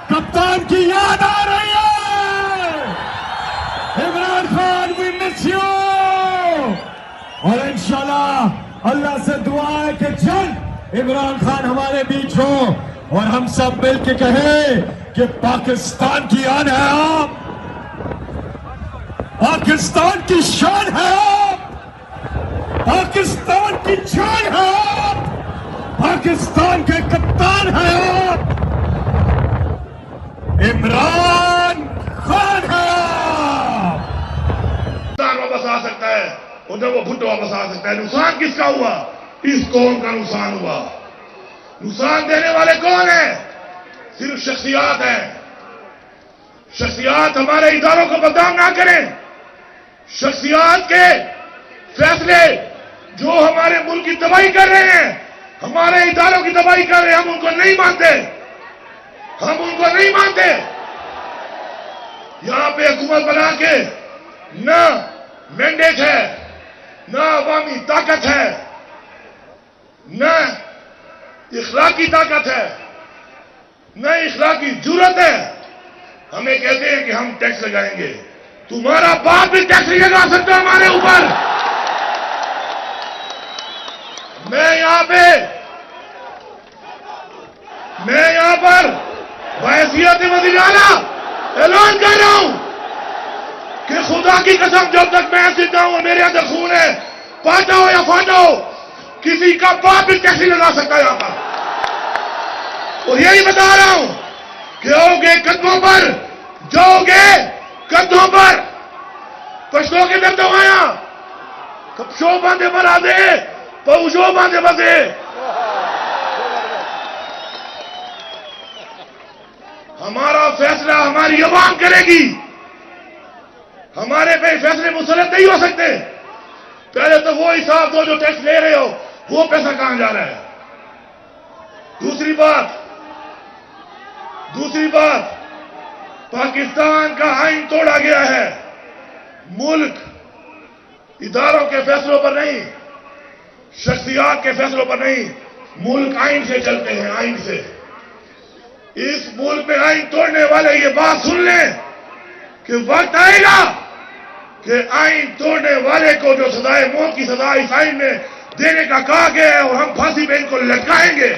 کپتان کی یاد آ رہی ہے. عمران خان وی مس یو. اور انشاءاللہ اللہ سے دعا ہے کہ جلد عمران خان ہمارے بیچ ہو اور ہم سب مل کے کہیں کہ پاکستان کی آن ہے آپ, پاکستان کی شان ہے آپ, پاکستان کی جان ہے آپ, پاکستان کے کپتان ہیں آپ, عمران خان ہے آپ. نقصان واپس آ سکتا ہے اور جب وہ بھٹو واپس آ سکتا ہے. نقصان کس کا ہوا؟ اس قوم کا نقصان ہوا. نقصان دینے والے کون ہیں؟ صرف شخصیات ہیں. شخصیات ہمارے اداروں کو بدنام نہ کریں. شخصیات کے فیصلے جو ہمارے ملک کی تباہی کر رہے ہیں, ہمارے اداروں کی تباہی کر رہے ہیں, ہم ان کو نہیں مانتے. ہم ان کو نہیں مانتے. یہاں پہ حکومت بنا کے نہ مینڈیٹ ہے, نہ عوامی طاقت ہے, نہ اخلاقی طاقت ہے, نہ اخلاقی جرأت ہے. ہمیں کہتے ہیں کہ ہم ٹیکس لگائیں گے. تمہارا باپ بھی ٹیکس نہیں لگا سکتا ہمارے اوپر. میں یہاں پر بحیثیت وزیر اعلیٰ اعلان کر رہا ہوں کہ خدا کی قسم جب تک میں زندہ ہوں اور میرے اندر خون ہے, پاٹا ہو یا فاٹا ہو, کسی کا باپ بھی ٹیکس نہیں لگا سکتا یہاں پر. اور یہی بتا رہا ہوں کہ آؤ گے قدموں پر, جاؤ گے قدموں پر, پشتوں کے درد آیا کپشو باندھے بنا دے, پوشو باندھے بسے. ہمارا فیصلہ ہماری عوام کرے گی. ہمارے پہ فیصلے مسلط نہیں ہو سکتے. پہلے تو وہ حساب دو جو ٹیکس لے رہے ہو, وہ پیسہ کہاں جا رہا ہے. دوسری بات پاکستان کا آئین توڑا گیا ہے. ملک اداروں کے فیصلوں پر نہیں, شخصیات کے فیصلوں پر نہیں, ملک آئین سے چلتے ہیں, آئین سے. اس ملک میں آئین توڑنے والے یہ بات سن لیں کہ وقت آئے گا کہ آئین توڑنے والے کو جو سزائے موت کی سزا اس آئین میں دینے کا کہا گیا ہے, اور ہم پھانسی پہ ان کو لٹکائیں گے.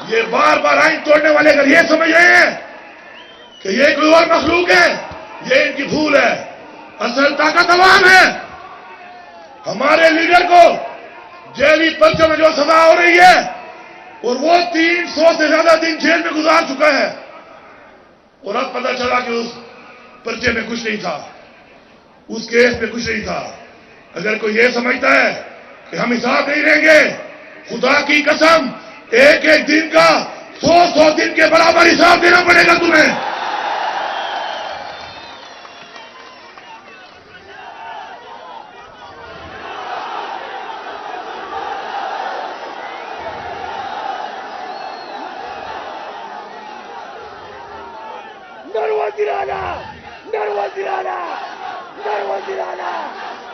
یہ بار بار آئین توڑنے والے اگر یہ سمجھ رہے ہیں کہ یہ کوئی اور مخلوق ہے, یہ ان کی بھول ہے. اصل طاقت عوام ہے. ہمارے لیڈر کو جیلی پرچوں میں جو سزا ہو رہی ہے, اور وہ 300 سے زیادہ دن جیل میں گزار چکا ہے, اور اب پتہ چلا کہ اس پرچے میں کچھ نہیں تھا, اس کیس میں کچھ نہیں تھا. اگر کوئی یہ سمجھتا ہے کہ ہم حساب نہیں لیں گے, خدا کی قسم ایک ایک دن کا 100 دن کے برابر حساب دینا پڑے گا تمہیں.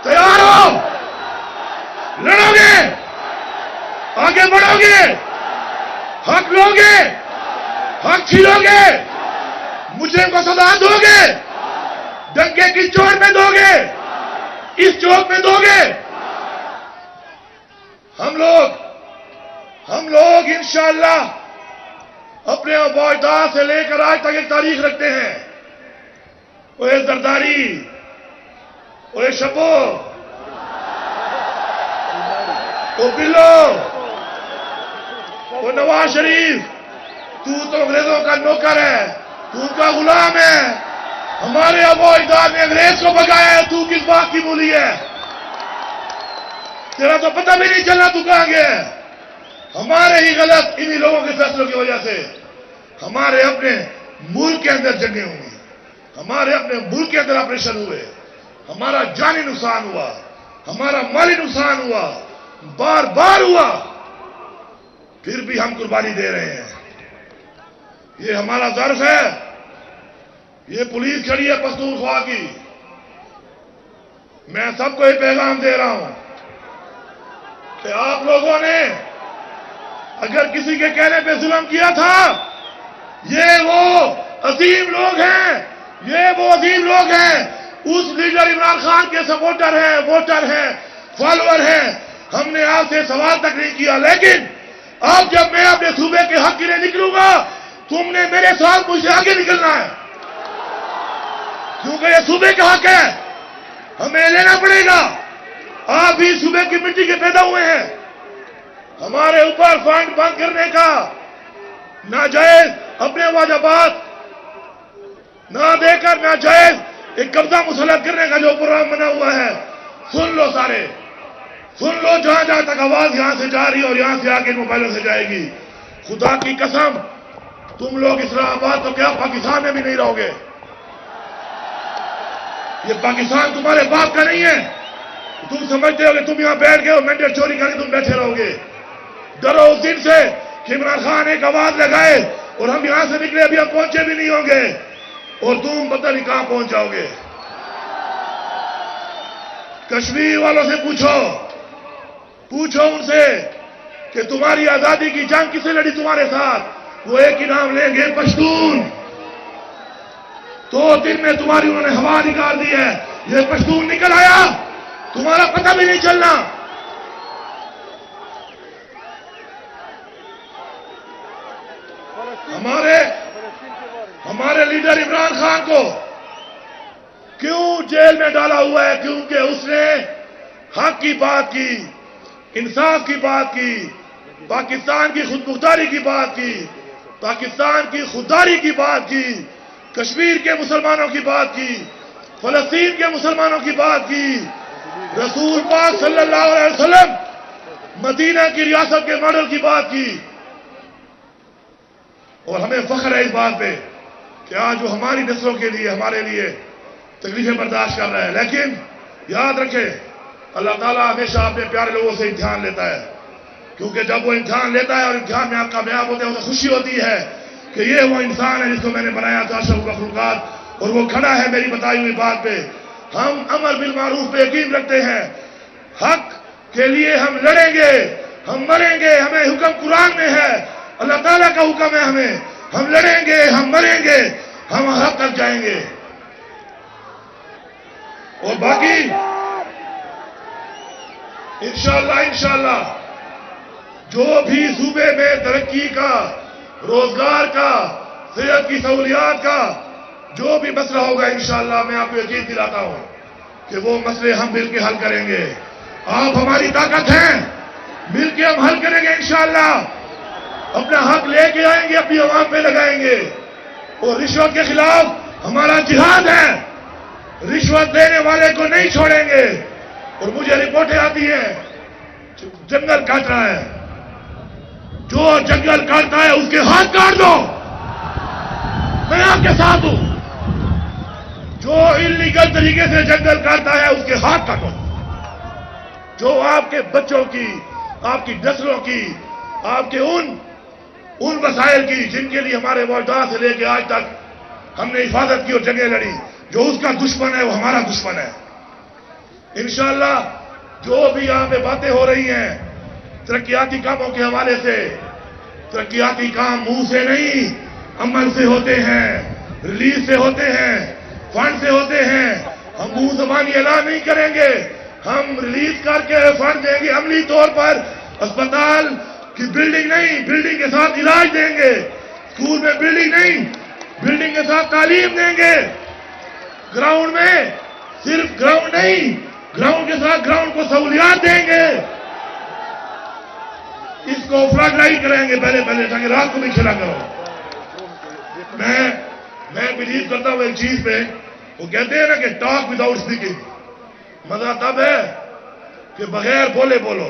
تیار ہو؟ لڑو گے, آگے بڑھو گے, حق لو گے, حق چھینو گے, مجرم کو سزا دو گے, ڈنکے کی چوٹ میں دو گے, اس چوک میں دو گے. ہم لوگ انشاءاللہ اپنے ابائدہ سے لے کر آج تک ایک تاریخ رکھتے ہیں. وہ زرداری, وہ شبو, وہ بلو, وہ نواز شریف. تو انگریزوں کا نوکر ہے, تو ان کا غلام ہے. ہمارے ابو اجداد نے انگریز کو بگایا ہے, تو کس بات کی بولی ہے؟ تیرا تو پتہ بھی نہیں چلنا تو کہاں گیا ہے. ہمارے ہی غلط انہی لوگوں کے فیصلوں کی وجہ سے ہمارے اپنے ملک کے اندر جنگیں ہوئی, ہمارے اپنے ملک کے اندر آپریشن ہوئے, ہمارا جانی نقصان ہوا, ہمارا مالی نقصان ہوا, بار بار ہوا. پھر بھی ہم قربانی دے رہے ہیں. یہ ہمارا ظرف ہے. یہ پولیس کھڑی ہے پختونخوا کی. میں سب کو یہ پیغام دے رہا ہوں کہ آپ لوگوں نے اگر کسی کے کہنے پہ ظلم کیا تھا یہ وہ عظیم لوگ ہیں، یہ وہ عظیم لوگ ہیں، اس لیڈر عمران خان کے سپورٹر ہیں، ووٹر ہیں، فالوور ہیں۔ ہم نے آپ سے سوال تک نہیں کیا، لیکن اب جب میں اپنے صوبے کے حق کے لیے نکلوں گا، تم نے میرے ساتھ مجھ سے آگے نکلنا ہے، کیونکہ یہ صوبے کا حق ہے، ہمیں لینا پڑے گا۔ آپ بھی صوبے کی مٹی کے پیدا ہوئے ہیں، ہمارے اوپر فنڈ بند کرنے کا، ناجائز اپنے واجبات نہ دے کر ناجائز ایک قبضہ مسلط کرنے کا جو پروگرام بنا ہوا ہے، سن لو سارے، سن لو، جہاں جہاں تک آواز یہاں سے جا رہی ہے اور یہاں سے آگے موبائلوں سے جائے گی، خدا کی قسم تم لوگ اسلام آباد تو کیا پاکستان میں بھی نہیں رہو گے۔ یہ پاکستان تمہارے باپ کا نہیں ہے، تم سمجھتے ہو کہ تم یہاں بیٹھ گئے ہو مینڈیٹ چوری کر کے تم بیٹھے رہو گے۔ ڈرو اس دن سے کہ عمران خان ایک آواز لگائے اور ہم یہاں سے نکلے، ابھی ہم پہنچے بھی نہیں ہوں گے اور تم پتہ نہیں کہاں پہنچ جاؤ گے۔ کشمیر والوں سے پوچھو ان سے کہ تمہاری آزادی کی جنگ کس نے لڑی تمہارے ساتھ، وہ ایک ہی نام لیں گے، پشتون۔ 2 دن میں تمہاری انہوں نے ہوا نکال دی ہے، یہ پشتون نکل آیا، تمہارا پتہ بھی نہیں چلنا۔ ہمارے لیڈر عمران خان کو کیوں جیل میں ڈالا ہوا ہے؟ کیونکہ اس نے حق کی بات کی، انصاف کی بات کی، پاکستان کی خود مختاری کی بات کی، پاکستان کی خودداری کی بات کی، کشمیر کے مسلمانوں کی بات کی، فلسطین کے مسلمانوں کی بات کی، رسول پاک صلی اللہ علیہ وسلم مدینہ کی ریاست کے ماڈل کی بات کی۔ اور ہمیں فخر ہے اس بات پہ کہ آج وہ ہماری نسلوں کے لیے، ہمارے لیے تکلیفیں برداشت کر رہا ہے۔ لیکن یاد رکھیں، اللہ تعالیٰ ہمیشہ اپنے پیارے لوگوں سے امتحان لیتا ہے، کیونکہ جب وہ امتحان لیتا ہے اور امتحان میں آپ کامیاب ہوتے ہیں، اسے خوشی ہوتی ہے کہ یہ وہ انسان ہے جس کو میں نے بنایا تھا، اشرف المخلوقات، اور وہ کھڑا ہے میری بتائی ہوئی بات پہ۔ ہم امر بالمعروف پہ یقین رکھتے ہیں، حق کے لیے ہم لڑیں گے، ہم مریں گے، ہمیں حکم قرآن میں ہے، اللہ تعالیٰ کا حکم ہے ہمیں، ہم لڑیں گے، ہم مریں گے، ہم حق تک جائیں گے۔ اور باقی انشاءاللہ جو بھی صوبے میں ترقی کا، روزگار کا، صحت کی سہولیات کا جو بھی مسئلہ ہوگا، انشاءاللہ میں آپ کو یقین دلاتا ہوں کہ وہ مسئلے ہم مل کے حل کریں گے۔ آپ ہماری طاقت ہیں، مل کے ہم حل کریں گے انشاءاللہ، اپنا حق لے کے آئیں گے، اپنی عوام پہ لگائیں گے، اور رشوت کے خلاف ہمارا جہاد ہے، رشوت لینے والے کو نہیں چھوڑیں گے۔ اور مجھے رپورٹیں آتی ہیں جنگل کاٹ رہا ہے، جو جنگل کاٹتا ہے اس کے ہاتھ کاٹ دو، میں آپ کے ساتھ ہوں۔ جو انلیگل طریقے سے جنگل کاٹتا ہے اس کے ہاتھ کاٹو، جو آپ کے بچوں کی، آپ کی نسلوں کی، آپ کے ان وسائل کی جن کے لیے ہمارے والدین سے لے کے آج تک ہم نے حفاظت کی اور جنگیں لڑی، جو اس کا دشمن ہے وہ ہمارا دشمن ہے۔ انشاءاللہ جو بھی یہاں پہ باتیں ہو رہی ہیں ترقیاتی کاموں کے حوالے سے، ترقیاتی کام منہ سے نہیں عمل سے ہوتے ہیں، ریلیز سے ہوتے ہیں، فنڈ سے ہوتے ہیں۔ ہم منہ زبانی اعلان نہیں کریں گے، ہم ریلیز کر کے فنڈ دیں گے، عملی طور پر اسپتال کی بلڈنگ نہیں، بلڈنگ کے ساتھ علاج دیں گے، اسکول میں بلڈنگ نہیں، بلڈنگ کے ساتھ تعلیم دیں گے، گراؤنڈ میں صرف گراؤنڈ نہیں، گراؤنڈ کے ساتھ گراؤنڈ کو سہولیات دیں گے، اس کو فلڈ لائٹ کریں گے پہلے تاکہ رات کو بھی کھلا کرو۔ میں بلیو کرتا ہوں ایک چیز پہ، وہ کہتے ہیں نا کہ ٹاک وداؤٹ اسپیکنگ، مزہ تب ہے کہ بغیر بولے بولو۔